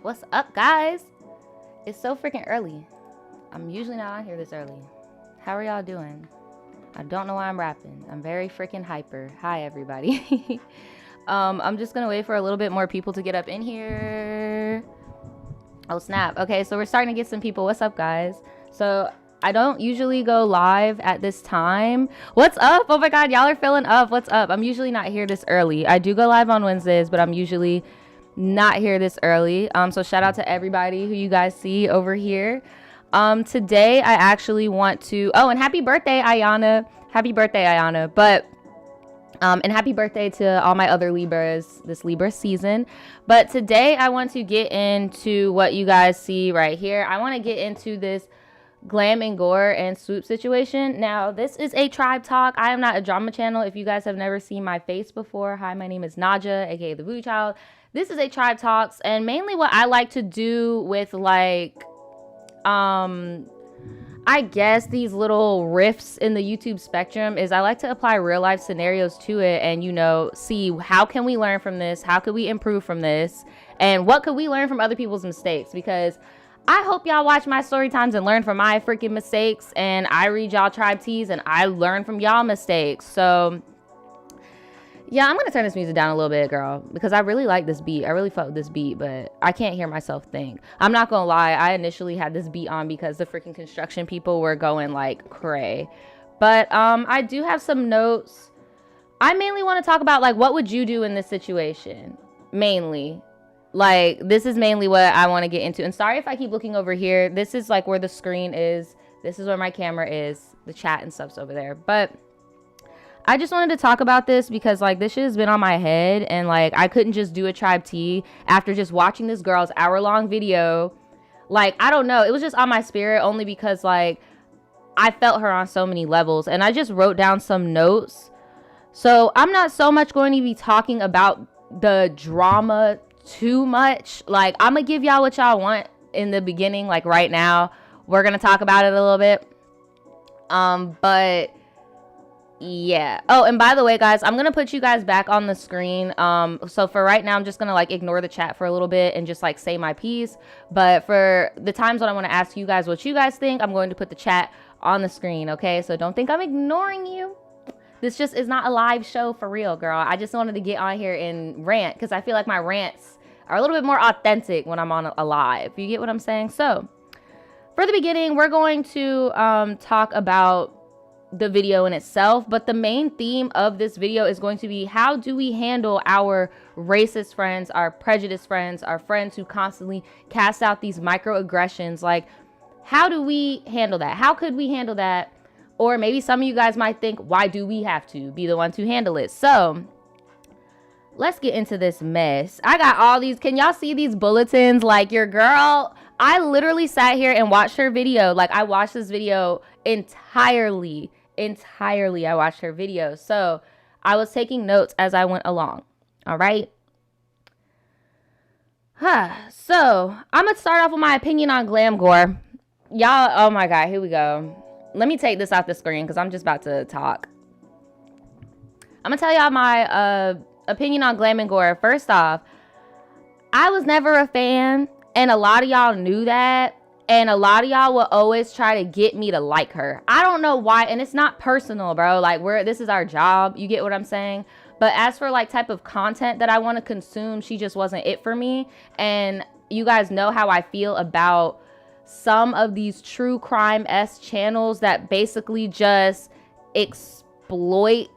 What's up, guys? It's so freaking early. I'm usually not on here this early. How are y'all doing? I don't know why I'm rapping. I'm very freaking hyper. Hi, everybody. I'm just gonna wait for a little bit more people to get up in here. Oh, snap. Okay, so we're starting to get some people. What's up, guys? So I don't usually go live at this time. What's up? Oh my God, y'all are filling up. What's up? I'm usually not here this early. I do go live on Wednesdays, but I'm usually not here this early. So shout out to everybody who you guys see over here. Today I actually want to, oh, and happy birthday, Ayana. Happy birthday, Ayana. But and happy birthday to all my other Libras this Libra season. But today I want to get into what you guys see right here. I want to get into this Glam&Gore and Swoop situation. Now, this is a tribe talk. I am not a drama channel. If you guys have never seen my face before, hi, my name is Nadja, aka the Voodoo Child. This is a tribe talks, and mainly what I like to do with, like, I guess these little riffs in the YouTube spectrum is I like to apply real life scenarios to it and, you know, see how can we learn from this? How could we improve from this? And what could we learn from other people's mistakes? Because I hope y'all watch my story times and learn from my freaking mistakes, and I read y'all tribe teas and I learn from y'all mistakes. So yeah, I'm gonna turn this music down a little bit, girl, because I really like this beat. I really fuck with this beat, but I can't hear myself think. I'm not gonna lie, I initially had this beat on because the freaking construction people were going like cray. But I do have some notes. I mainly want to talk about, like, what would you do in this situation? Mainly. Like, this is mainly what I want to get into. And sorry if I keep looking over here. This is like where the screen is. This is where my camera is. The chat and stuff's over there. But I just wanted to talk about this because, like, this shit has been on my head, and, like, I couldn't just do a tribe tea after just watching this girl's hour-long video. Like, I don't know. It was just on my spirit only because, like, I felt her on so many levels, and I just wrote down some notes. So I'm not so much going to be talking about the drama too much. Like, I'm gonna give y'all what y'all want in the beginning, like right now. We're gonna talk about it a little bit. But yeah. Oh, and by the way, guys, I'm gonna put you guys back on the screen. So for right now, I'm just gonna, like, ignore the chat for a little bit and just, like, say my piece. But for the times when I want to ask you guys what you guys think, I'm going to put the chat on the screen. Okay, so don't think I'm ignoring you. This just is not a live show for real, girl. I just wanted to get on here and rant because I feel like my rants are a little bit more authentic when I'm on a live. You get what I'm saying? So for the beginning, we're going to talk about the video in itself, but the main theme of this video is going to be how do we handle our racist friends, our prejudiced friends, our friends who constantly cast out these microaggressions. Like, how do we handle that? How could we handle that? Or maybe some of you guys might think, why do we have to be the one to handle it? So let's get into this mess. I got all these. Can y'all see these bulletins? Like, your girl, I literally sat here and watched her video. Like, I watched this video entirely. I watched her video. So I was taking notes as I went along. All right. So I'm going to start off with my opinion on Glam&Gore. Y'all, oh my God, here we go. Let me take this off the screen because I'm just about to talk. I'm going to tell y'all my opinion on Glam&Gore. First off, I was never a fan, and a lot of y'all knew that. And a lot of y'all will always try to get me to like her. I don't know why. And it's not personal, bro. Like, this is our job. You get what I'm saying? But as for, like, type of content that I want to consume, she just wasn't it for me. And you guys know how I feel about some of these true crime-esque channels that basically just exploit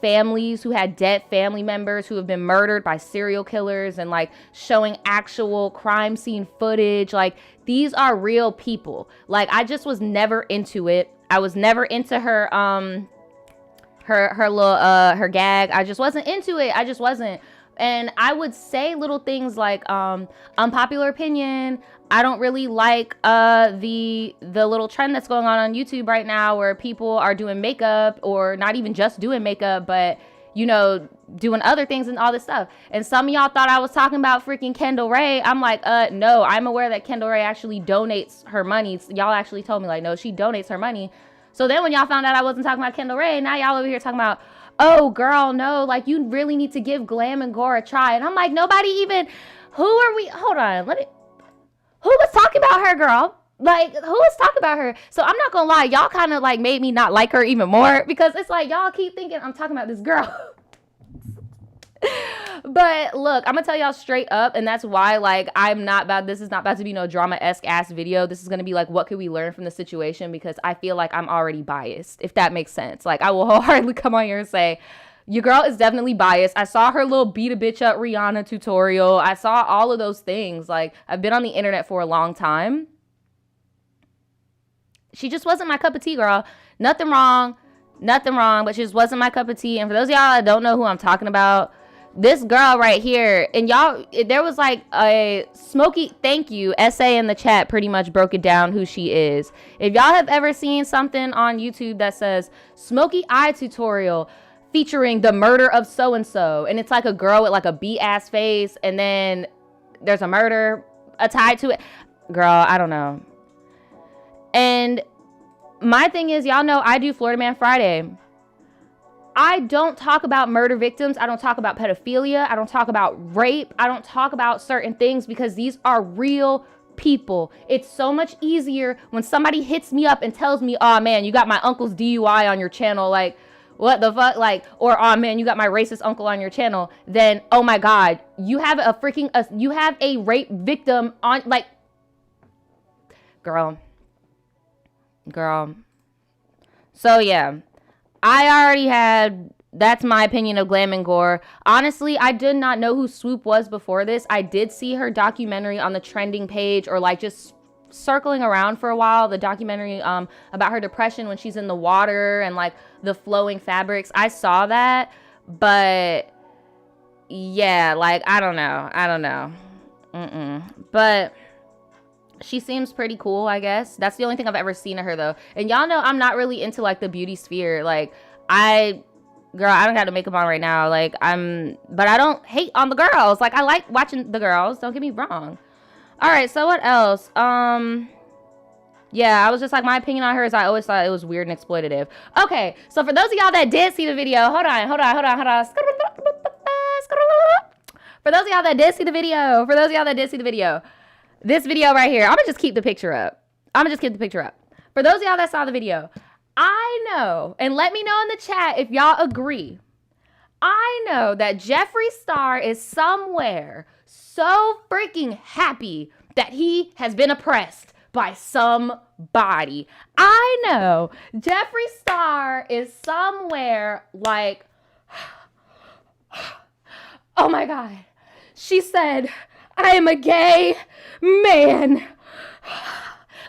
families who had dead family members who have been murdered by serial killers, and, like, showing actual crime scene footage. Like, these are real people. Like, I just was never into it. I was never into her her gag. I just wasn't into it. I just wasn't. And I would say little things like unpopular opinion. I don't really like the little trend that's going on YouTube right now where people are doing makeup, or not even just doing makeup, but, you know, doing other things and all this stuff. And some of y'all thought I was talking about freaking Kendall Ray. I'm like, no, I'm aware that Kendall Ray actually donates her money. Y'all actually told me, like, no, she donates her money. So then when y'all found out I wasn't talking about Kendall Ray, now y'all over here talking about, oh, girl, no, like, you really need to give Glam&Gore a try. And I'm like, nobody even, who are we? Hold on, let me, who was talking about her, girl? Like, who was talking about her? So I'm not gonna lie, y'all kind of like made me not like her even more, because it's like y'all keep thinking I'm talking about this girl. But look, I'm gonna tell y'all straight up, and that's why, like, this is not about to be no drama-esque ass video. This is gonna be like, what could we learn from the situation? Because I feel like I'm already biased, if that makes sense. Like, I will wholeheartedly come on here and say, your girl is definitely biased. I saw her little beat a bitch up Rihanna tutorial. I saw all of those things. Like, I've been on the internet for a long time. She just wasn't my cup of tea, girl. Nothing wrong, but she just wasn't my cup of tea. And for those of y'all that don't know who I'm talking about, this girl right here, and y'all, there was like a Smokey thank you essay in the chat, pretty much broke it down who she is. If y'all have ever seen something on YouTube that says Smokey eye tutorial featuring the murder of so-and-so, and it's like a girl with like a beat ass face, and then there's a murder tied to it, girl, I don't know. And my thing is, y'all know I do Florida Man Friday. I don't talk about murder victims. I don't talk about pedophilia. I don't talk about rape. I don't talk about certain things, because these are real people. It's so much easier when somebody hits me up and tells me, oh man, you got my uncle's DUI on your channel. Like, what the fuck? Like, or, oh man, you got my racist uncle on your channel. Then, oh my God, you have you have a rape victim on, like, girl. So yeah, I already had, that's my opinion of Glam&Gore. Honestly, I did not know who Swoop was before this. I did see her documentary on the trending page, or like just circling around for a while, the documentary about her depression when she's in the water and like the flowing fabrics. I saw that, but yeah, like, I don't know. But she seems pretty cool, I guess. That's the only thing I've ever seen of her, though. And y'all know I'm not really into, like, the beauty sphere. Like, girl, I don't got no makeup on right now. Like, but I don't hate on the girls. Like, I like watching the girls. Don't get me wrong. All right, so what else? Yeah, I was just like, my opinion on her is I always thought it was weird and exploitative. Okay, so for those of y'all that did see the video, hold on. For those of y'all that did see the video, this video right here, I'm gonna just keep the picture up. For those of y'all that saw the video, I know, and let me know in the chat if y'all agree, I know that Jeffree Star is somewhere so freaking happy that he has been oppressed by somebody. I know Jeffree Star is somewhere like, oh my God, she said, I am a gay man.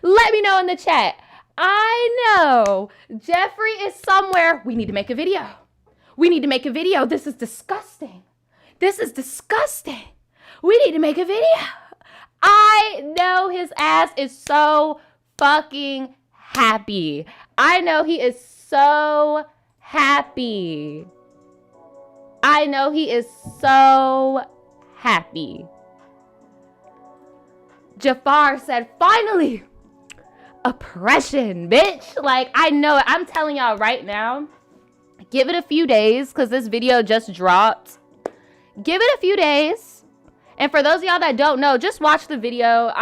Let me know in the chat. I know Jeffree is somewhere. We need to make a video. This is disgusting. We need to make a video. I know his ass is so fucking happy. I know he is so happy. Jafar said, finally, oppression, bitch. Like, I know it. I'm telling y'all right now, give it a few days, because this video just dropped. Give it a few days. And for those of y'all that don't know, just watch the video.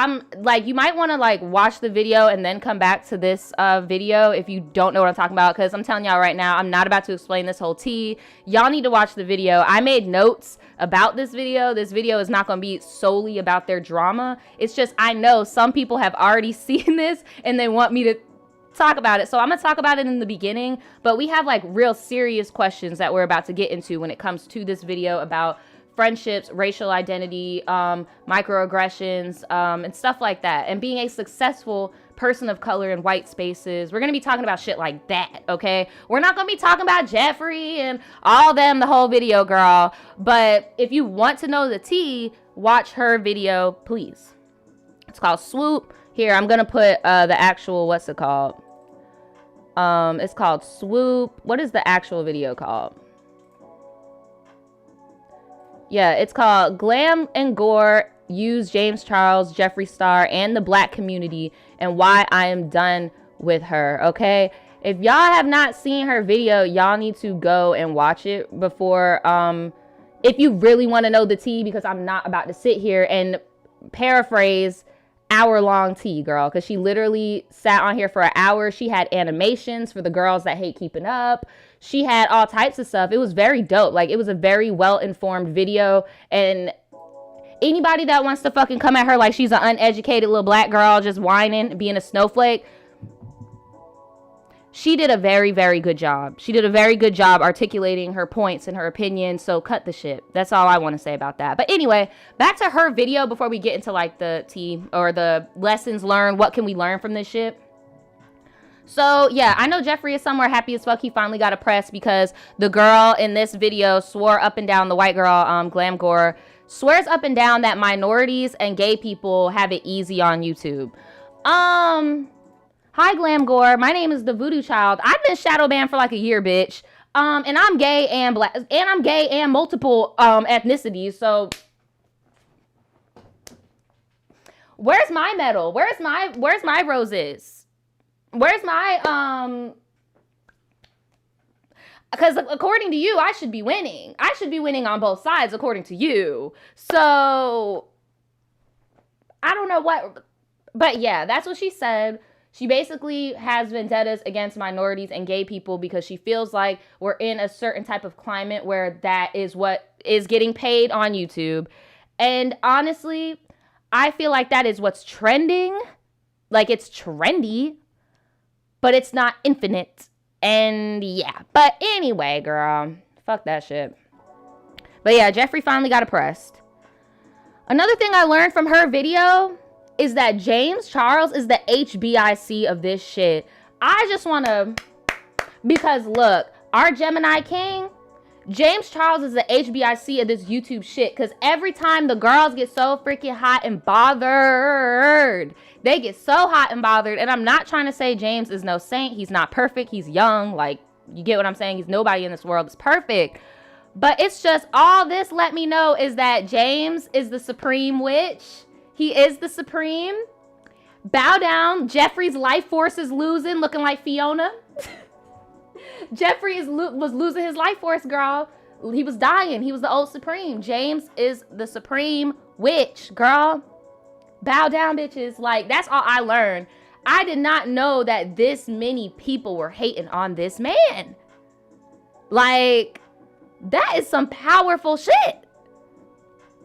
You might want to like watch the video and then come back to this video if you don't know what I'm talking about, because I'm telling y'all right now, I'm not about to explain this whole tea. Y'all need to watch the video. I made notes about this video. This video is not going to be solely about their drama. It's just, I know some people have already seen this and they want me to talk about it. So I'm going to talk about it in the beginning, but we have like real serious questions that we're about to get into when it comes to this video about friendships, racial identity, microaggressions, and stuff like that, and being a successful person of color in white spaces. We're going to be talking about shit like that, okay? We're not going to be talking about Jeffree and all them the whole video, girl. But if you want to know the tea, watch her video, please. It's called Swoop. Here, I'm going to put the actual, what's it called? It's called Swoop. What is the actual video called? Yeah, it's called Glam&Gore Use James Charles, Jeffree Star, and the Black Community, and Why I Am Done with Her, okay? If y'all have not seen her video, y'all need to go and watch it before, if you really want to know the tea, because I'm not about to sit here and paraphrase hour-long tea, girl, because she literally sat on here for an hour. She had animations for the girls that hate keeping up. She had all types of stuff. It was very dope. Like, it was a very well-informed video, and anybody that wants to fucking come at her like she's an uneducated little black girl just whining, being a snowflake, she did a very, very good job. She did a very good job articulating her points and her opinions. So cut the shit. That's all I want to say about that. But anyway, back to her video before we get into like the tea or the lessons learned. What can we learn from this shit? So yeah, I know Jeffrey is somewhere happy as fuck. He finally got a press because the girl in this video swore up and down, the white girl, Glam&Gore, swears up and down that minorities and gay people have it easy on YouTube. Hi, Glam&Gore. My name is the Voodoo Child. I've been shadow banned for like a year, bitch. And I'm gay and black, and I'm gay and multiple ethnicities. So where's my medal? Where's my roses? Where's my because according to you, I should be winning. I should be winning on both sides according to you. So I don't know what, but yeah, that's what she said. She basically has vendettas against minorities and gay people because she feels like we're in a certain type of climate where that is what is getting paid on YouTube. And honestly, I feel like that is what's trending. Like, it's trendy, but it's not infinite. And yeah, but anyway, girl, fuck that shit. But yeah, Jeffrey finally got oppressed. Another thing I learned from her video is that James Charles is the HBIC of this shit. I just want to, because look, our Gemini King, James Charles is the HBIC of this YouTube shit. Because every time the girls get so freaking hot and bothered, they get so hot and bothered. And I'm not trying to say James is no saint. He's not perfect. He's young. Like, you get what I'm saying? He's nobody in this world is perfect. But it's just, all this let me know is that James is the supreme witch. He is the supreme. Bow down. Jeffrey's life force is losing, looking like Fiona. Jeffrey was losing his life force, girl. He was dying. He was the old supreme. James is the supreme witch, girl. Bow down, bitches. Like, that's all I learned. I did not know that this many people were hating on this man. Like, that is some powerful shit.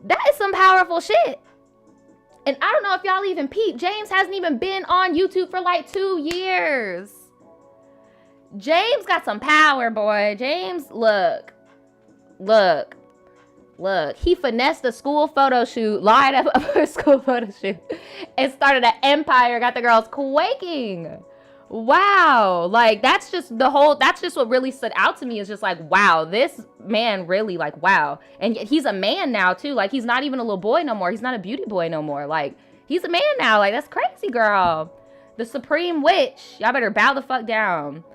That is some powerful shit. And I don't know if y'all even peep. James hasn't even been on YouTube for like 2 years. James got some power, boy. James, look. He finessed a school photo shoot, lied up for a school photo shoot, and started an empire, got the girls quaking. Wow. Like, that's just what really stood out to me, is just like, wow, this man really, like, wow. And he's a man now too. Like, he's not even a little boy no more. He's not a beauty boy no more. Like, he's a man now. Like, that's crazy, girl. The supreme witch. Y'all better bow the fuck down.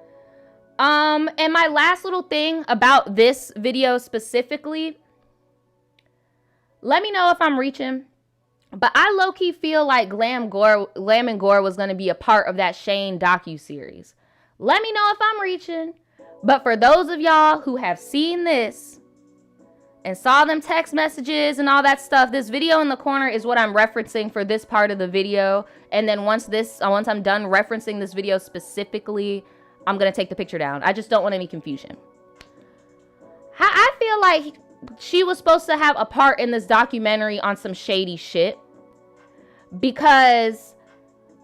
And my last little thing about this video specifically, let me know if I'm reaching. But I low-key feel like Glam&Gore was going to be a part of that Shane docu-series. Let me know if I'm reaching. But for those of y'all who have seen this and saw them text messages and all that stuff, this video in the corner is what I'm referencing for this part of the video. And then once I'm done referencing this video specifically, I'm going to take the picture down. I just don't want any confusion. I feel like she was supposed to have a part in this documentary on some shady shit, because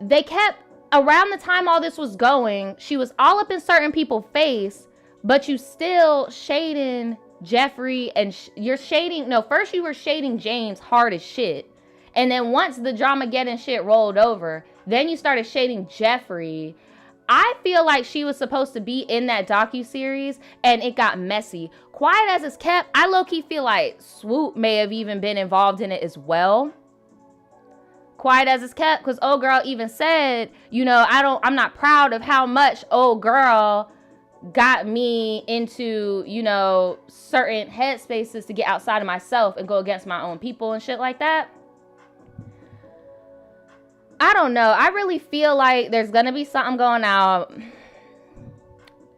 they kept, around the time all this was going, she was all up in certain people's face, but you still shading Jeffrey, and you're shading, no, first you were shading James hard as shit, and then once the Dramageddon shit rolled over, then you started shading Jeffrey. I feel like she was supposed to be in that docu-series, and it got messy. Quiet as it's kept, I low-key feel like Swoop may have even been involved in it as well. Quiet as it's kept, because old girl even said, you know, I'm not proud of how much old girl got me into, you know, certain headspaces to get outside of myself and go against my own people and shit like that. I don't know. I really feel like there's going to be something going out.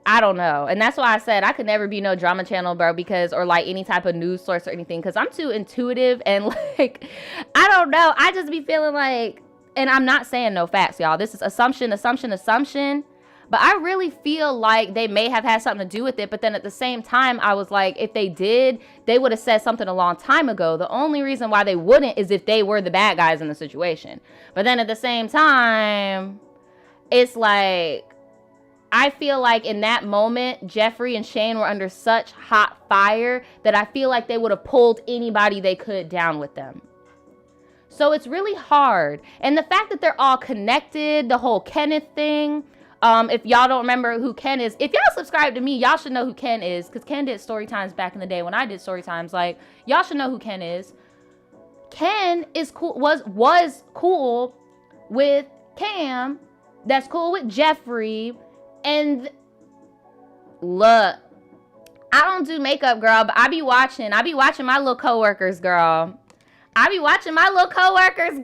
I don't know. And that's why I said I could never be no drama channel, bro, because, or like any type of news source or anything, because I'm too intuitive and like, I don't know. I just be feeling like, and I'm not saying no facts, y'all. This is assumption. But I really feel like they may have had something to do with it. But then at the same time, I was like, if they did, they would have said something a long time ago. The only reason why they wouldn't is if they were the bad guys in the situation. But then at the same time, it's like, I feel like in that moment, Jeffree and Shane were under such hot fire that I feel like they would have pulled anybody they could down with them. So it's really hard. And the fact that they're all connected, the whole Kenneth thing. If y'all don't remember who Ken is, if y'all subscribe to me, y'all should know who Ken is, because Ken did story times back in the day when I did story times. Like, y'all should know who Ken is. Ken is cool, was cool with Cam, that's cool with Jeffree, and look, I don't do makeup, girl, but I be watching my little coworkers, girl. I be watching my little coworkers.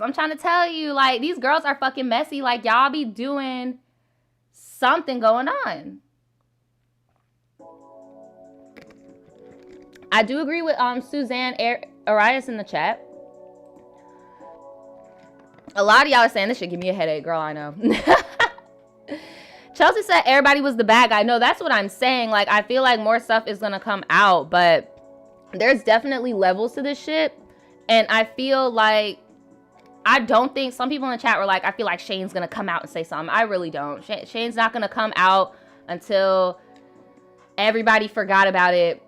I'm trying to tell you, like, these girls are fucking messy. Like, y'all be doing something going on. I do agree with Suzanne Arias in the chat. A lot of y'all are saying this should give me a headache, girl. I know. Chelsea said everybody was the bad guy. No, that's what I'm saying. Like, I feel like more stuff is gonna come out, but there's definitely levels to this shit. And I feel like, I don't think, some people in the chat were like, I feel like Shane's gonna come out and say something. I really don't. Shane's not gonna come out until everybody forgot about it,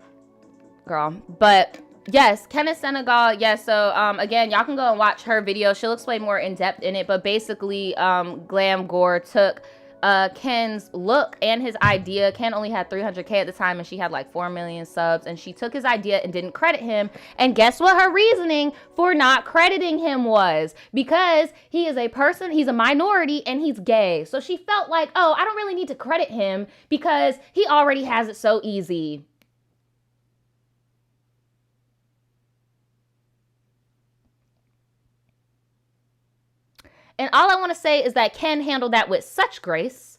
girl. But yes, Kenneth Senegal, yes. So again, y'all can go and watch her video. She'll explain more in depth in it. But basically, Glam&Gore took Ken's look and his idea. Ken only had 300K at the time, and she had like 4 million subs, and she took his idea and didn't credit him. And guess what her reasoning for not crediting him was? Because he is a person, he's a minority, and he's gay. So she felt like, oh, I don't really need to credit him because he already has it so easy. And all I want to say is that Ken handled that with such grace,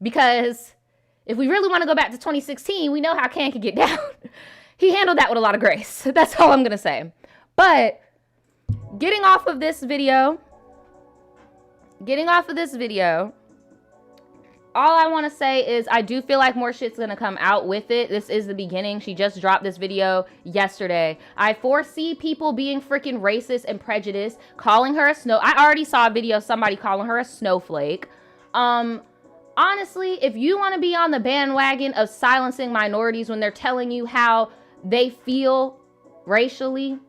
because if we really want to go back to 2016, we know how Ken could get down. He handled that with a lot of grace. That's all I'm going to say. But getting off of this video, all I want to say is I do feel like more shit's going to come out with it. This is the beginning. She just dropped this video yesterday. I foresee people being freaking racist and prejudiced, calling her a I already saw a video of somebody calling her a snowflake. Honestly, if you want to be on the bandwagon of silencing minorities when they're telling you how they feel racially,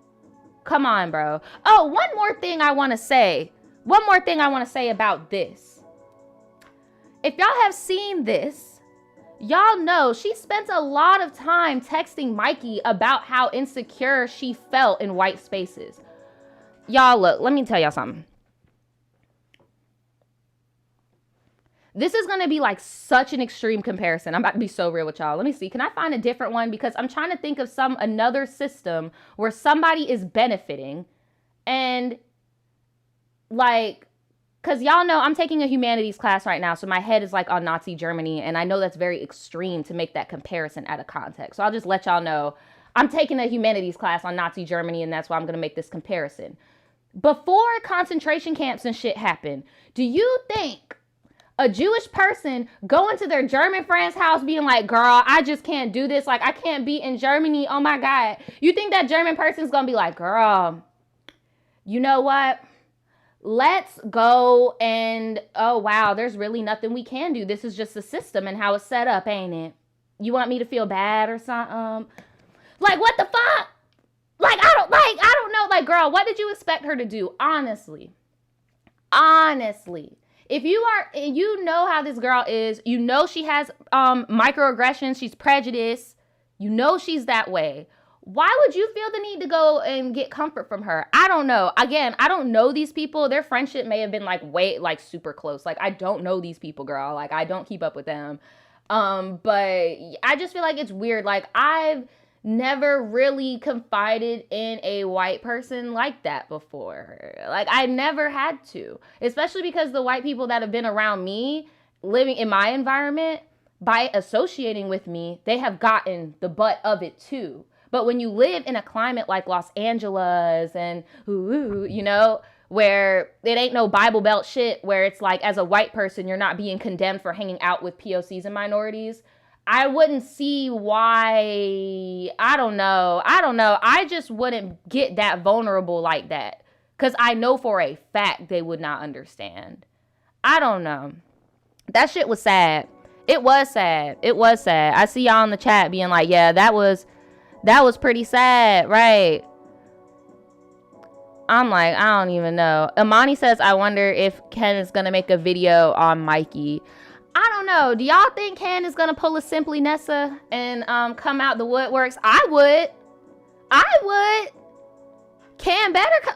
come on, bro. Oh, one more thing I want to say about this. If y'all have seen this, y'all know she spent a lot of time texting Mikey about how insecure she felt in white spaces. Y'all, look, let me tell y'all something. This is going to be like such an extreme comparison. I'm about to be so real with y'all. Let me see. Can I find a different one? Because I'm trying to think of another system where somebody is benefiting and like, because y'all know I'm taking a humanities class right now, so my head is like on Nazi Germany, and I know that's very extreme to make that comparison out of context. So I'll just let y'all know I'm taking a humanities class on Nazi Germany, and that's why I'm going to make this comparison. Before concentration camps and shit happened, do you think a Jewish person going to their German friend's house being like, girl, I just can't do this. Like, I can't be in Germany. Oh my God. You think that German person's going to be like, girl, you know what? Let's go and, oh, wow, there's really nothing we can do. This is just the system and how it's set up, ain't it? You want me to feel bad or something? Like, what the fuck? Like, I don't know. Like, girl, what did you expect her to do? Honestly. If you know how this girl is, you know she has microaggressions, she's prejudiced, you know she's that way. Why would you feel the need to go and get comfort from her? I don't know. Again, I don't know these people. Their friendship may have been like super close. Like, I don't know these people, girl. Like, I don't keep up with them. But I just feel like it's weird. Like, I've never really confided in a white person like that before. Like, I never had to, especially because the white people that have been around me, living in my environment, by associating with me, they have gotten the butt of it too. But when you live in a climate like Los Angeles and, you know, where it ain't no Bible Belt shit, where it's like, as a white person, you're not being condemned for hanging out with POCs and minorities, I wouldn't see why. I don't know. I just wouldn't get that vulnerable like that. Because I know for a fact they would not understand. I don't know. That shit was sad. It was sad. I see y'all in the chat being like, yeah, that was pretty sad, right? I'm like, I don't even know. Imani says, I wonder if Ken is going to make a video on Mikey. I don't know. Do y'all think Ken is going to pull a Simply Nessa and come out the woodworks? I would. Ken better come.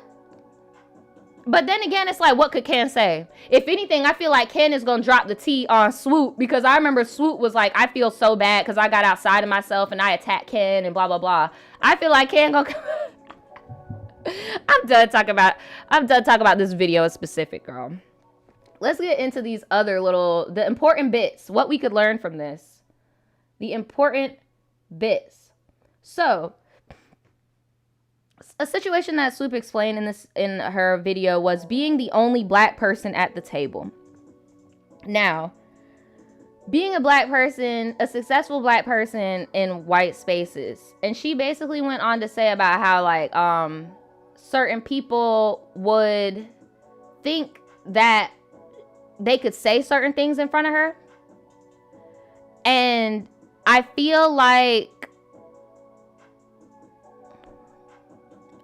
But then again, it's like, what could Ken say? If anything, I feel like Ken is going to drop the T on Swoop, because I remember Swoop was like, I feel so bad because I got outside of myself and I attacked Ken and blah, blah, blah. I feel like Ken going to come. I'm done talking about this video in specific, girl. Let's get into these other the important bits, what we could learn from this. The important bits. So, a situation that Swoop explained in her video was being the only black person at the table. Now, being a black person, a successful black person in white spaces. And she basically went on to say about how, like, certain people would think that they could say certain things in front of her. And I feel like,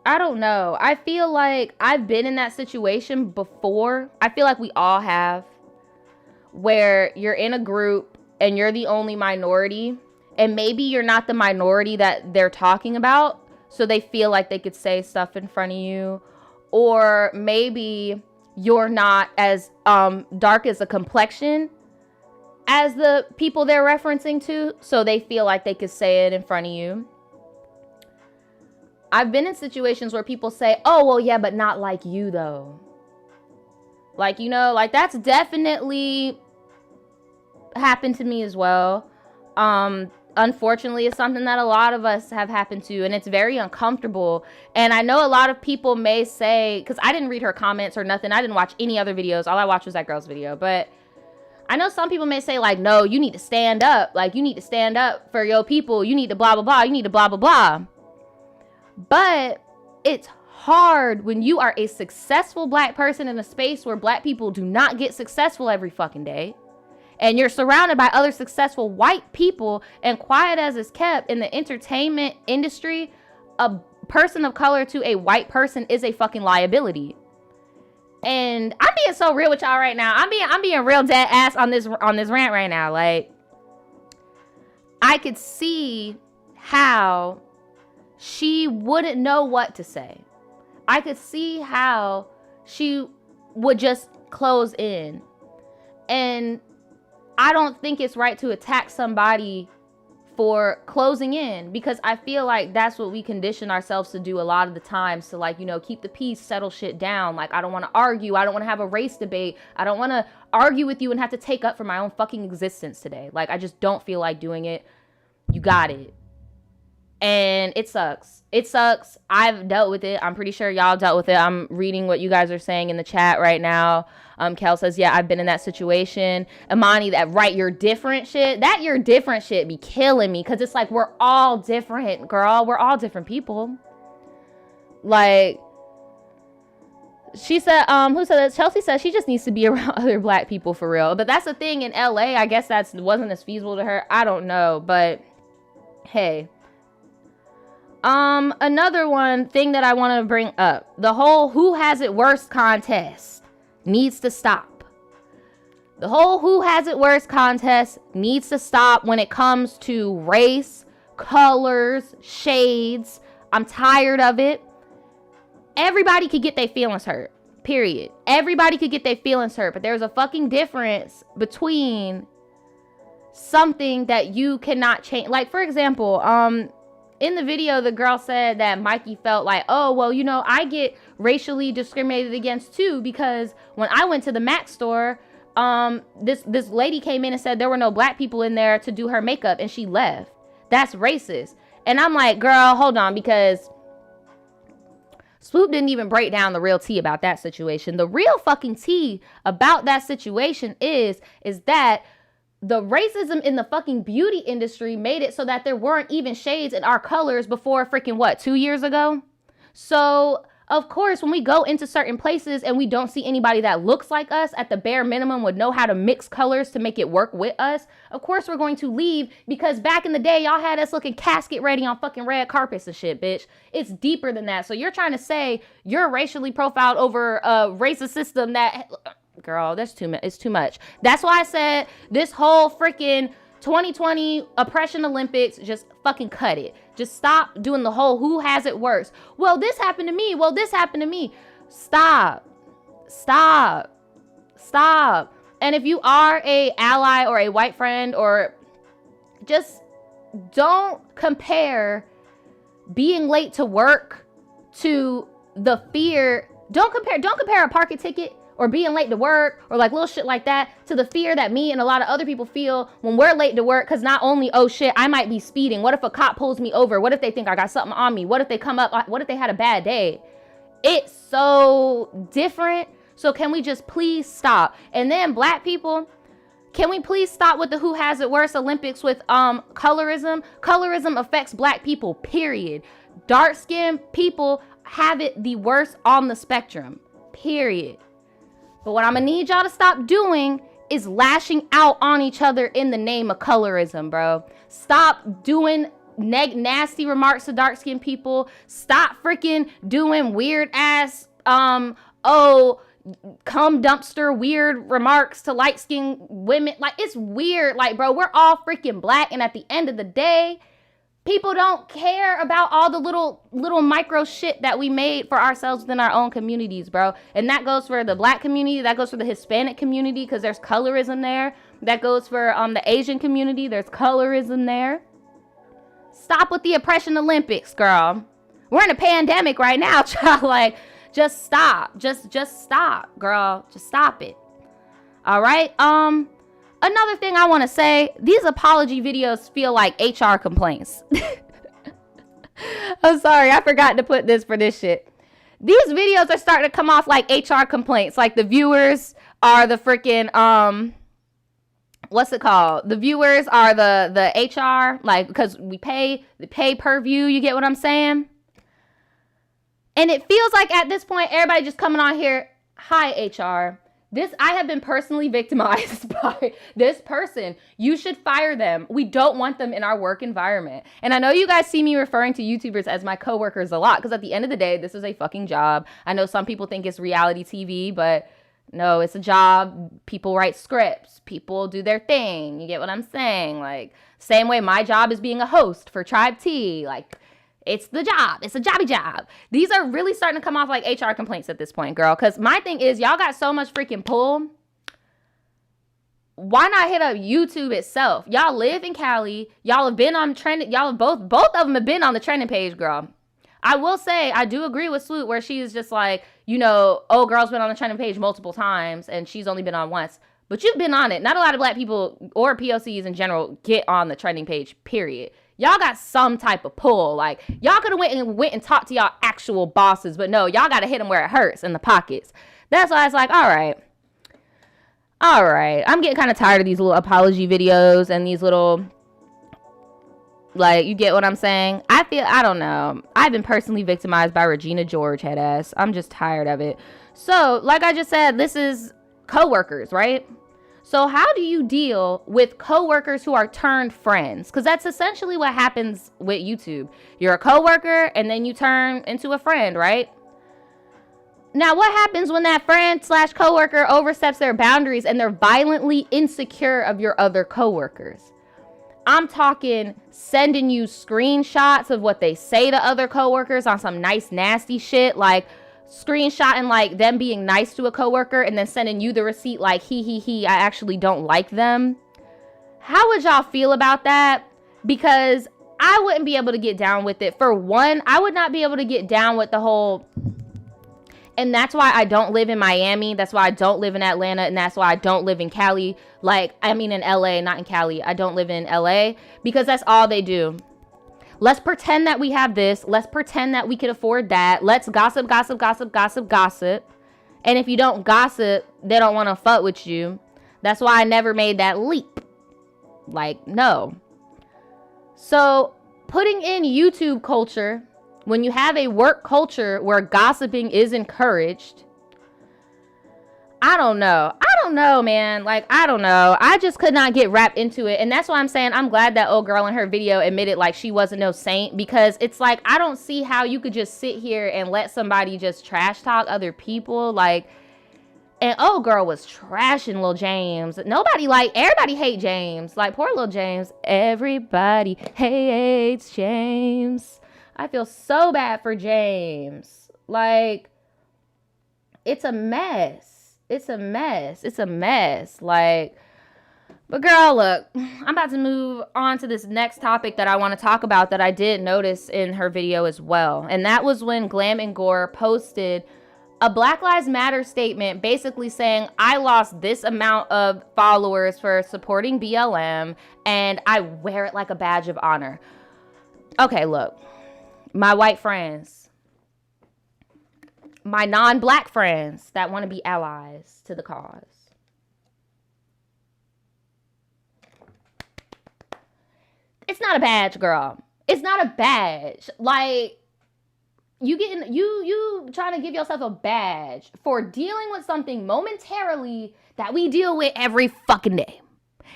I don't know. I feel like I've been in that situation before. I feel like we all have. Where you're in a group and you're the only minority. And maybe you're not the minority that they're talking about. So they feel like they could say stuff in front of you. Or maybe you're not as dark as a complexion as the people they're referencing to. So they feel like they could say it in front of you. I've been in situations where people say, oh, well, yeah, but not like you, though. Like, you know, like, that's definitely happened to me as well. Unfortunately, it's something that a lot of us have happened to, and it's very uncomfortable. And I know a lot of people may say, because I didn't read her comments or nothing. I didn't watch any other videos. All I watched was that girl's video. But I know some people may say, like, no, you need to stand up. Like, you need to stand up for your people. You need to blah, blah, blah. You need to blah, blah, blah. But it's hard when you are a successful black person in a space where black people do not get successful every fucking day. And you're surrounded by other successful white people, and quiet as is kept in the entertainment industry, a person of color to a white person is a fucking liability. And I'm being so real with y'all right now. I'm being real dead ass on this rant right now. Like, I could see how she wouldn't know what to say. I could see how she would just close in. And I don't think it's right to attack somebody for closing in, because I feel like that's what we condition ourselves to do a lot of the times, to, like, you know, keep the peace, settle shit down. Like, I don't want to argue. I don't want to have a race debate. I don't want to argue with you and have to take up for my own fucking existence today. Like, I just don't feel like doing it. You got it. And it sucks. It sucks. I've dealt with it. I'm pretty sure y'all dealt with it. I'm reading what you guys are saying in the chat right now. Kel says, yeah, I've been in that situation. Imani, that right, you're different shit. That you're different shit be killing me. Because it's like, we're all different, girl. We're all different people. Like, she said, who said that? Chelsea said she just needs to be around other black people for real. But that's the thing in LA. I guess that wasn't as feasible to her. I don't know. But hey. Another thing that I want to bring up, the whole who has it worse contest needs to stop. The whole who has it worse contest needs to stop when it comes to race, colors, shades. I'm tired of it. Everybody could get their feelings hurt, period. Everybody could get their feelings hurt, but there's a fucking difference between something that you cannot change. Like, for example, in the video, the girl said that Mikey felt like, oh, well, you know, I get racially discriminated against too, because when I went to the Mac store, this lady came in and said there were no black people in there to do her makeup, and she left. That's racist. And I'm like, girl, hold on, because Swoop didn't even break down the real tea about that situation. The real fucking tea about that situation is that the racism in the fucking beauty industry made it so that there weren't even shades in our colors before freaking what, 2 years ago? So of course, when we go into certain places and we don't see anybody that looks like us, at the bare minimum would know how to mix colors to make it work with us, of course we're going to leave, because back in the day, y'all had us looking casket ready on fucking red carpets and shit, bitch. It's deeper than that. So you're trying to say you're racially profiled over a racist system that, girl, that's too much. It's too much. That's why I said this whole freaking 2020 oppression Olympics, just fucking cut it. Just stop doing the whole who has it worse. Well, this happened to me. Well, this happened to me. Stop. And if you are a ally or a white friend, or just don't compare being late to work to the fear. Don't compare a parking ticket or being late to work or like little shit like that to the fear that me and a lot of other people feel when we're late to work. Because not only, oh shit, I might be speeding. What if a cop pulls me over? What if they think I got something on me? What if they come up? What if they had a bad day? It's so different. So can we just please stop? And then black people, can we please stop with the who has it worse Olympics with colorism? Colorism affects black people, period. Dark-skinned people have it the worst on the spectrum, period. But what I'm gonna need y'all to stop doing is lashing out on each other in the name of colorism, bro. Stop doing nasty remarks to dark-skinned people. Stop freaking doing weird ass, cum dumpster weird remarks to light-skinned women. Like, it's weird. Like, bro, we're all freaking black, and at the end of the day, people don't care about all the little micro shit that we made for ourselves within our own communities, bro. And that goes for the black community. That goes for the Hispanic community, because there's colorism there. That goes for the Asian community. There's colorism there. Stop with the oppression Olympics, girl. We're in a pandemic right now, child. Like, just stop. Just stop, girl. Just stop it. All right? Another thing I want to say, these apology videos feel like HR complaints. I'm sorry, I forgot to put this for this shit. These videos are starting to come off like HR complaints. Like the viewers are the freaking, what's it called? The viewers are the HR, like, because we pay per view, you get what I'm saying? And it feels like at this point, everybody just coming on here, hi HR. I have been personally victimized by this person. You should fire them. We don't want them in our work environment. And I know you guys see me referring to YouTubers as my coworkers a lot, because at the end of the day, this is a fucking job. I know some people think it's reality TV, but no, it's a job. People write scripts. People do their thing. You get what I'm saying? Like, same way my job is being a host for Tribe T. Like, it's the job. It's a jobby job. These are really starting to come off like HR complaints at this point, girl. Because my thing is, y'all got so much freaking pull. Why not hit up YouTube itself? Y'all live in Cali. Y'all have been on trending. Y'all have both of them have been on the trending page, girl. I will say, I do agree with Swoop, where she is just like, you know, oh, girl's been on the trending page multiple times and she's only been on once. But you've been on it. Not a lot of black people or POCs in general get on the trending page, period. Y'all got some type of pull. Like, y'all could have went and talked to y'all actual bosses, but no, y'all got to hit them where it hurts, in the pockets. That's why it's like, all right. I'm getting kind of tired of these little apology videos and these little, like, you get what I'm saying? I don't know. I've been personally victimized by Regina George, head ass. I'm just tired of it. So, like I just said, this is coworkers, right? So how do you deal with coworkers who are turned friends? Because that's essentially what happens with YouTube. You're a coworker and then you turn into a friend, right? Now, what happens when that friend / coworker oversteps their boundaries and they're violently insecure of your other coworkers? I'm talking sending you screenshots of what they say to other coworkers on some nice, nasty shit, like screenshotting like them being nice to a coworker and then sending you the receipt like he I actually don't like them. How would y'all feel about that? Because I wouldn't be able to get down with it. For one, I would not be able to get down with the whole, and that's why I don't live in Miami, that's why I don't live in Atlanta, and that's why I don't live in Cali. Like, I mean in LA, not in Cali. I don't live in LA because that's all they do. Let's pretend that we have this. Let's pretend that we can afford that. Let's gossip, gossip, gossip, gossip, gossip. And if you don't gossip, they don't want to fuck with you. That's why I never made that leap. Like, no. So putting in YouTube culture, when you have a work culture where gossiping is encouraged, I don't know. I don't know, man. Like, I don't know. I just could not get wrapped into it. And that's why I'm saying I'm glad that old girl in her video admitted like she wasn't no saint, because it's like, I don't see how you could just sit here and let somebody just trash talk other people. Like, and old girl was trashing Lil James. Nobody like, everybody hate James. Like, poor Lil James. Everybody hates James. I feel so bad for James. Like, it's a mess. It's a mess. It's a mess. Like, but girl, look, I'm about to move on to this next topic that I want to talk about that I did notice in her video as well. And that was when Glam&Gore posted a Black Lives Matter statement basically saying, I lost this amount of followers for supporting BLM and I wear it like a badge of honor. Okay, look, my white friends, my non-black friends that want to be allies to the cause. It's not a badge, girl. It's not a badge. Like, you trying to give yourself a badge for dealing with something momentarily that we deal with every fucking day.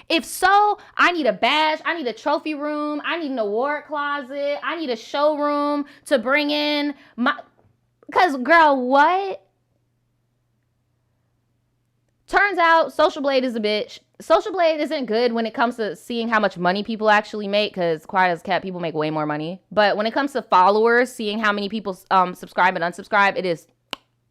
If so, I need a badge. I need a trophy room. I need an award closet. I need a showroom to bring in my... Because, girl, what? Turns out Social Blade is a bitch. Social Blade isn't good when it comes to seeing how much money people actually make, because quiet as kept, people make way more money. But when it comes to followers, seeing how many people subscribe and unsubscribe, it is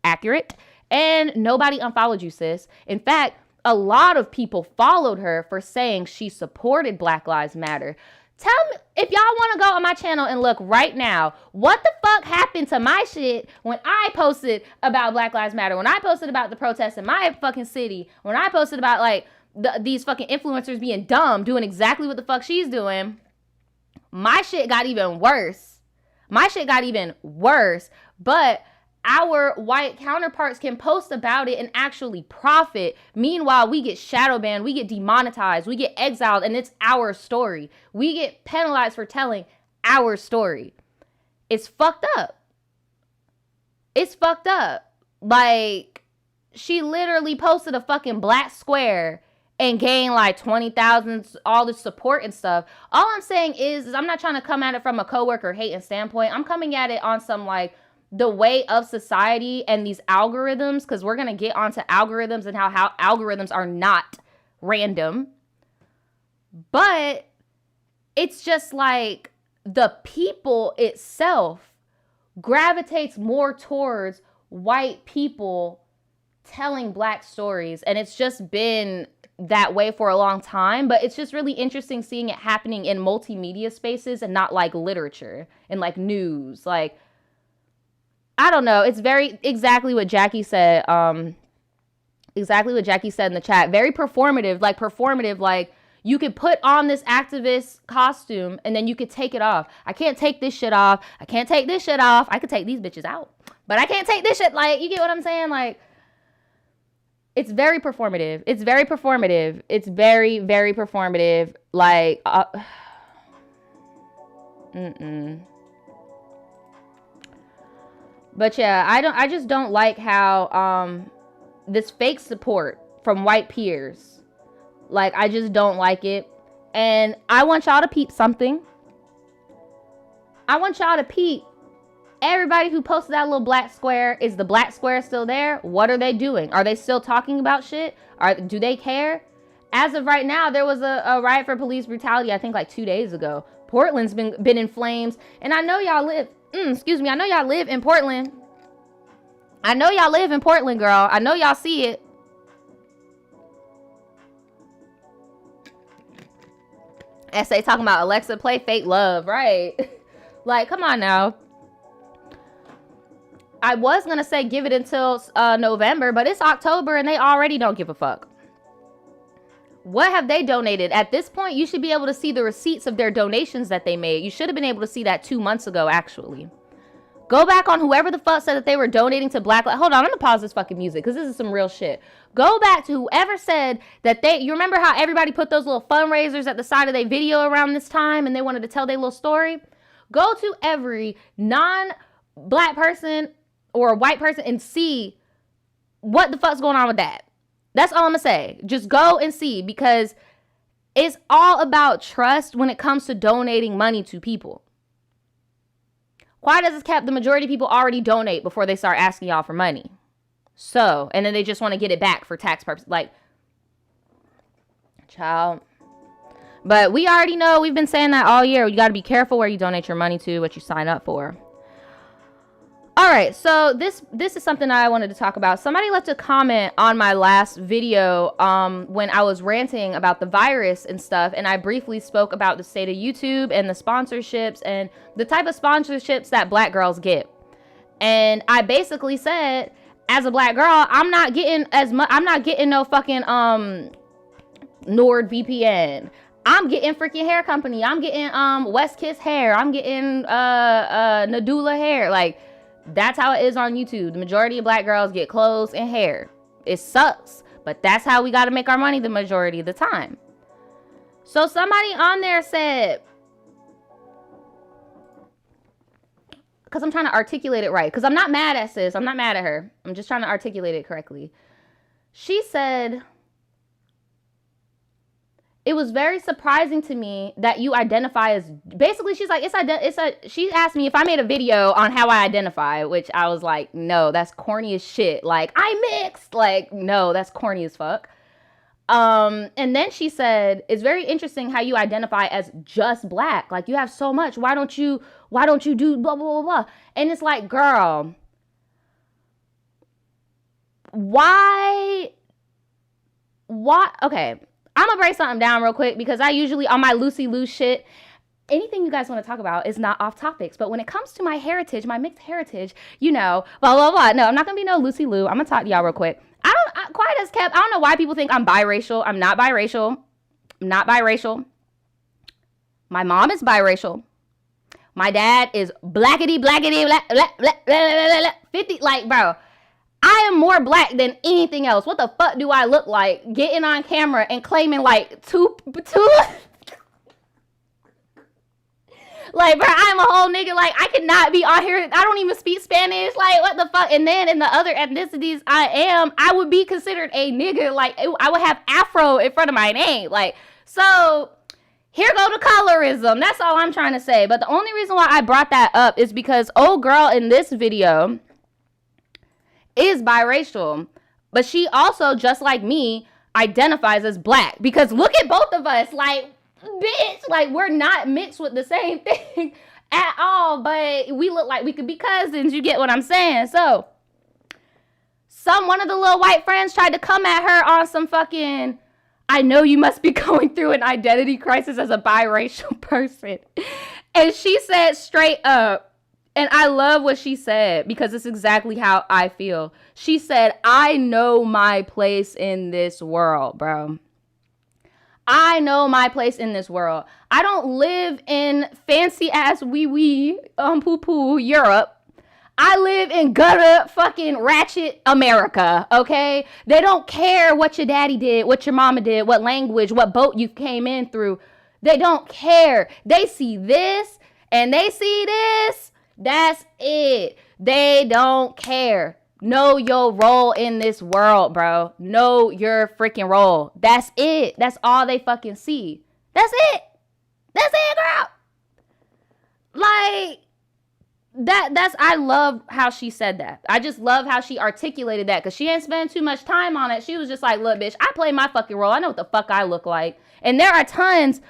accurate. And nobody unfollowed you, sis. In fact, a lot of people followed her for saying she supported Black Lives Matter. Tell me, if y'all want to go on my channel and look right now, what the fuck happened to my shit when I posted about Black Lives Matter, when I posted about the protests in my fucking city, when I posted about, like, these fucking influencers being dumb, doing exactly what the fuck she's doing. My shit got even worse. My shit got even worse. But our white counterparts can post about it and actually profit. Meanwhile, we get shadow banned, we get demonetized, we get exiled, and it's our story. We get penalized for telling our story. It's fucked up. It's fucked up. Like, she literally posted a fucking black square and gained like 20,000, all the support and stuff. All I'm saying is I'm not trying to come at it from a coworker hating standpoint. I'm coming at it on some, like, the way of society and these algorithms, because we're going to get onto algorithms and how algorithms are not random. But it's just like the people itself gravitates more towards white people telling black stories. And it's just been that way for a long time. But it's just really interesting seeing it happening in multimedia spaces and not like literature and like news. Like, I don't know. It's very exactly what Jackie said. Exactly what Jackie said in the chat. Very performative. Like you could put on this activist costume and then you could take it off. I can't take this shit off. I can't take this shit off. I could take these bitches out, but I can't take this shit. Like, you get what I'm saying? Like, it's very performative. It's very performative. It's very, very performative. Like, But yeah, I just don't like how this fake support from white peers. Like, I just don't like it. And I want y'all to peep something. I want y'all to peep. Everybody who posted that little black square, is the black square still there? What are they doing? Are they still talking about shit? Do they care? As of right now, there was a riot for police brutality, I think like 2 days ago. Portland's been in flames. And I know y'all live... excuse me, I know y'all live in Portland. I know y'all live in Portland, girl. I know y'all see it. SA talking about Alexa play Fake Love, right? Like, come on now. I was gonna say give it until November, but it's October and they already don't give a fuck. What have they donated? At this point, you should be able to see the receipts of their donations that they made. You should have been able to see that 2 months ago, actually. Go back on whoever the fuck said that they were donating to Black Lives. Hold on, I'm gonna pause this fucking music because this is some real shit. Go back to whoever said that you remember how everybody put those little fundraisers at the side of their video around this time and they wanted to tell their little story? Go to every non-Black person or white person and see what the fuck's going on with that. That's all I'm gonna say. Just go and see, because it's all about trust when it comes to donating money to people. Why does this cap? The majority of people already donate before they start asking y'all for money. So, and then they just want to get it back for tax purposes. Like, child. But we already know, we've been saying that all year. You got to be careful where you donate your money to, what you sign up for. All right, so this is something I wanted to talk about. Somebody left a comment on my last video when I was ranting about the virus and stuff, and I briefly spoke about the state of YouTube and the sponsorships and the type of sponsorships that Black girls get. And I basically said, as a Black girl, I'm not getting as much. I'm not getting no fucking NordVPN. I'm getting freaking hair company. I'm getting West Kiss hair. I'm getting Nadula hair. Like, that's how it is on YouTube. The majority of Black girls get clothes and hair. It sucks, but that's how we got to make our money the majority of the time. So somebody on there said, because I'm trying to articulate it right, because I'm not mad at sis. I'm not mad at her. I'm just trying to articulate it correctly. She said, it was very surprising to me that you identify as, basically she's like, she asked me if I made a video on how I identify, which I was like, no, that's corny as shit. Like, I mixed, like, no, that's corny as fuck. And then she said, it's very interesting how you identify as just Black. Like, you have so much. Why don't you do blah, blah, blah, blah. And it's like, girl, why, okay. I'm gonna break something down real quick, because I usually, on my loosey-loose shit, anything you guys want to talk about is not off topics. But when it comes to my heritage, my mixed heritage, you know, blah, blah, blah. No, I'm not gonna be no loosey-loo. I'm gonna talk to y'all real quick. Quiet as kept. I don't know why people think I'm biracial. I'm not biracial. I'm not biracial. My mom is biracial. My dad is blackity, black, 50, like, bro. I am more Black than anything else. What the fuck do I look like getting on camera and claiming like two like, bro, I'm a whole nigga. Like, I cannot be on here. I don't even speak Spanish. Like, what the fuck? And then in the other ethnicities I would be considered a nigga. Like, I would have Afro in front of my name. Like, so here go the colorism. That's all I'm trying to say. But the only reason why I brought that up is because old girl in this video is biracial, but she also, just like me, identifies as Black, because look at both of us, like, bitch, like, we're not mixed with the same thing at all, but we look like we could be cousins. You get what I'm saying? So one of the little white friends tried to come at her on some fucking, I know you must be going through an identity crisis as a biracial person, and she said straight up, and I love what she said, because it's exactly how I feel. She said, I know my place in this world, bro. I know my place in this world. I don't live in fancy ass poo-poo Europe. I live in gutter fucking ratchet America, okay? They don't care what your daddy did, what your mama did, what language, what boat you came in through. They don't care. They see this and they see this. That's it. They don't care. Know your role in this world, bro. Know your freaking role. That's it. That's all they fucking see. That's it. That's it, girl. Like, I love how she said that. I just love how she articulated that, because she didn't spend too much time on it. She was just like, look, bitch, I play my fucking role. I know what the fuck I look like. And there are tons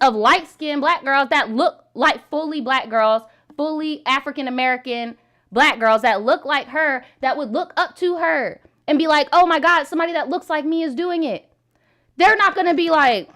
of light-skinned Black girls that look like fully Black girls, fully African-American Black girls that look like her, that would look up to her and be like, oh my God, somebody that looks like me is doing it. They're not going to be like,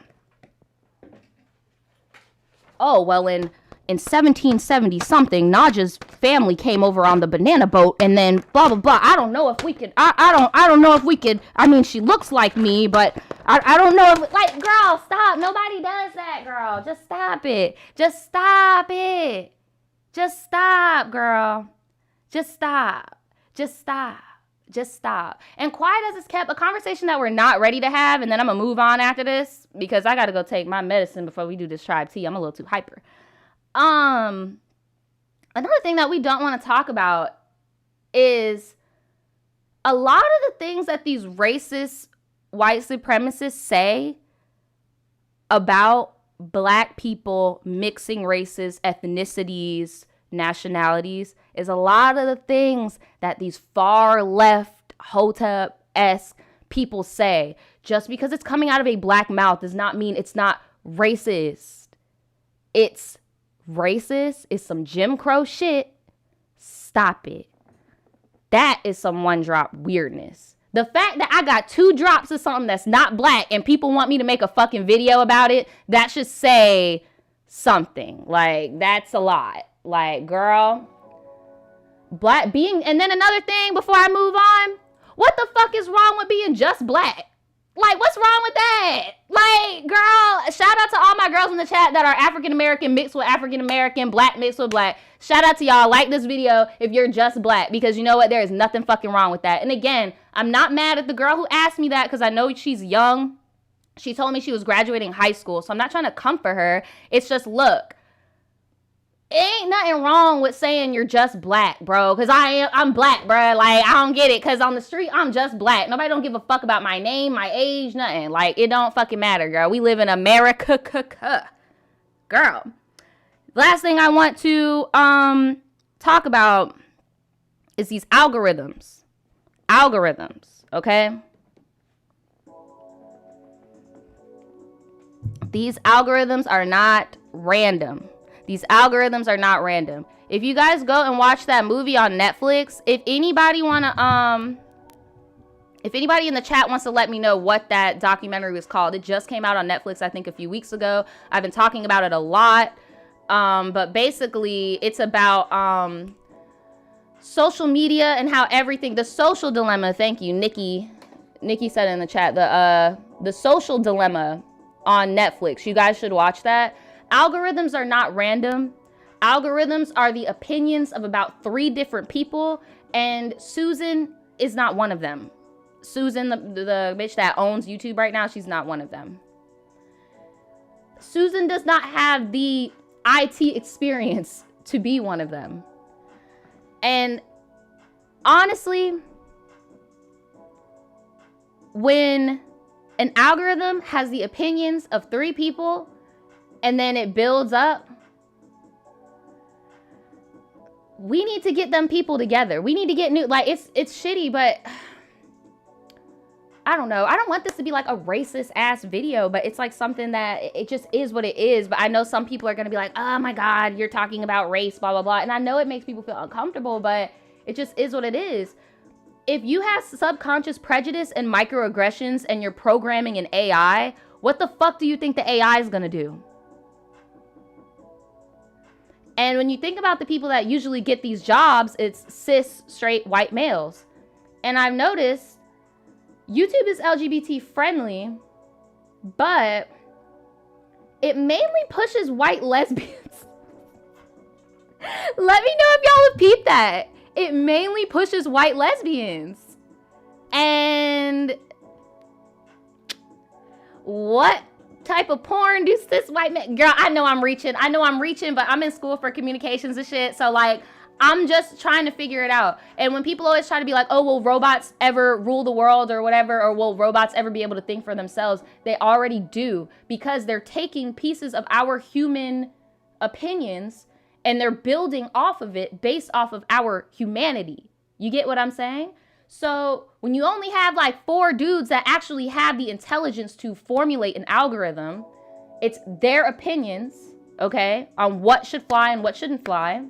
oh, well, in in 1770 something, Naja's family came over on the banana boat, and then blah blah blah. I don't know if we could. I don't know if we could. I mean, she looks like me, but I don't know if, like, girl, stop. Nobody does that, girl. Just stop it. Just stop it. Just stop, girl. Just stop. Just stop. Just stop. And quiet as it's kept, a conversation that we're not ready to have, and then I'm gonna move on after this because I gotta go take my medicine before we do this tribe tea. I'm a little too hyper. Another thing that we don't want to talk about is a lot of the things that these racist white supremacists say about black people mixing races, ethnicities, nationalities is a lot of the things that these far left Hotep-esque people say. Just because it's coming out of a black mouth does not mean it's not racist. It's racist. It's some Jim Crow shit. Stop it. That is some one drop weirdness. The fact that I got 2 drops of something that's not black and people want me to make a fucking video about it, that should say something. Like, that's a lot. Like, girl, black being, and then another thing before I move on, what the fuck is wrong with being just black? Like, what's wrong with that? Like, girl, shout out to all my girls in the chat that are African-American mixed with African-American, black mixed with black. Shout out to y'all. Like this video if you're just black, because you know what? There is nothing fucking wrong with that. And again, I'm not mad at the girl who asked me that because I know she's young. She told me she was graduating high school, so I'm not trying to comfort her. It's just, look, ain't nothing wrong with saying you're just black, bro. Because I'm black, bro. Like, I don't get it. Because on the street, I'm just black. Nobody don't give a fuck about my name, my age, nothing. Like, it don't fucking matter, girl. We live in America. Girl. Last thing I want to talk about is these algorithms. Algorithms, okay? These algorithms are not random. These algorithms are not random. If you guys go and watch that movie on Netflix, if anybody in the chat wants to let me know what that documentary was called, it just came out on Netflix, I think a few weeks ago. I've been talking about it a lot. But basically it's about social media and how everything, the social dilemma. Thank you, Nikki said in the chat, the social dilemma on Netflix. You guys should watch that. Algorithms are not random. Algorithms are the opinions of about 3 different people, and Susan is not one of them. Susan, the bitch that owns YouTube right now, she's not one of them. Susan does not have the IT experience to be one of them. And honestly, when an algorithm has the opinions of 3 people and then it builds up, we need to get them people together. We need to get new, like, it's shitty, but I don't know. I don't want this to be like a racist ass video, but it's like something that it just is what it is. But I know some people are going to be like, oh my God, you're talking about race, blah, blah, blah. And I know it makes people feel uncomfortable, but it just is what it is. If you have subconscious prejudice and microaggressions and you're programming an AI, what the fuck do you think the AI is going to do? And when you think about the people that usually get these jobs, it's cis, straight, white males. And I've noticed YouTube is LGBT friendly, but it mainly pushes white lesbians. Let me know if y'all would peep that. It mainly pushes white lesbians. And what type of porn do cis white men? Girl, I know I'm reaching, but I'm in school for communications and shit. So like, I'm just trying to figure it out. And when people always try to be like, oh, will robots ever rule the world or whatever, or will robots ever be able to think for themselves? They already do, because they're taking pieces of our human opinions and they're building off of it based off of our humanity. You get what I'm saying? So when you only have like 4 dudes that actually have the intelligence to formulate an algorithm, it's their opinions, okay, on what should fly and what shouldn't fly.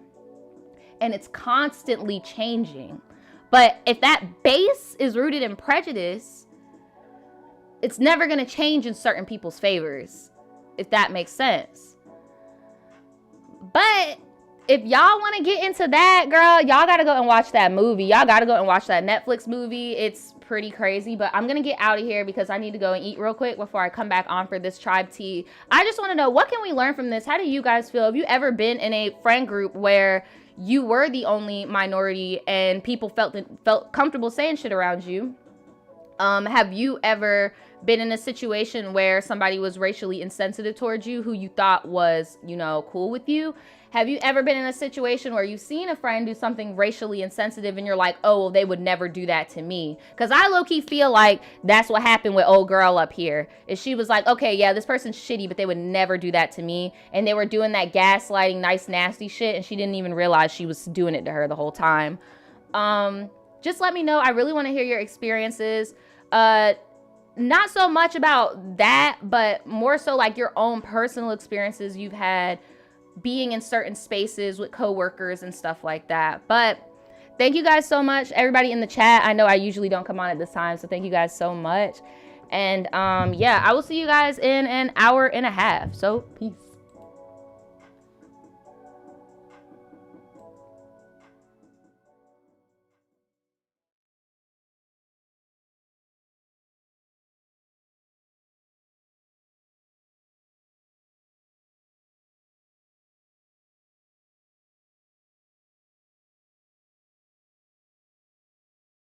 And it's constantly changing. But if that base is rooted in prejudice, it's never going to change in certain people's favors, if that makes sense. But if y'all want to get into that, girl, y'all got to go and watch that movie. Y'all got to go and watch that Netflix movie. It's pretty crazy, but I'm going to get out of here because I need to go and eat real quick before I come back on for this tribe tea. I just want to know, what can we learn from this? How do you guys feel? Have you ever been in a friend group where you were the only minority and people felt comfortable saying shit around you? Have you ever been in a situation where somebody was racially insensitive towards you who you thought was, you know, cool with you? Have you ever been in a situation where you've seen a friend do something racially insensitive and you're like, oh, well, they would never do that to me? Because I low-key feel like that's what happened with old girl up here. Is she was like, okay, yeah, this person's shitty, but they would never do that to me. And they were doing that gaslighting, nice, nasty shit, and she didn't even realize she was doing it to her the whole time. Just let me know. I really want to hear your experiences. Not so much about that, but more so like your own personal experiences you've had being in certain spaces with coworkers and stuff like that. But thank you guys so much, everybody in the chat. I know I usually don't come on at this time, so thank you guys so much. And yeah, I will see you guys in an hour and a half. So peace.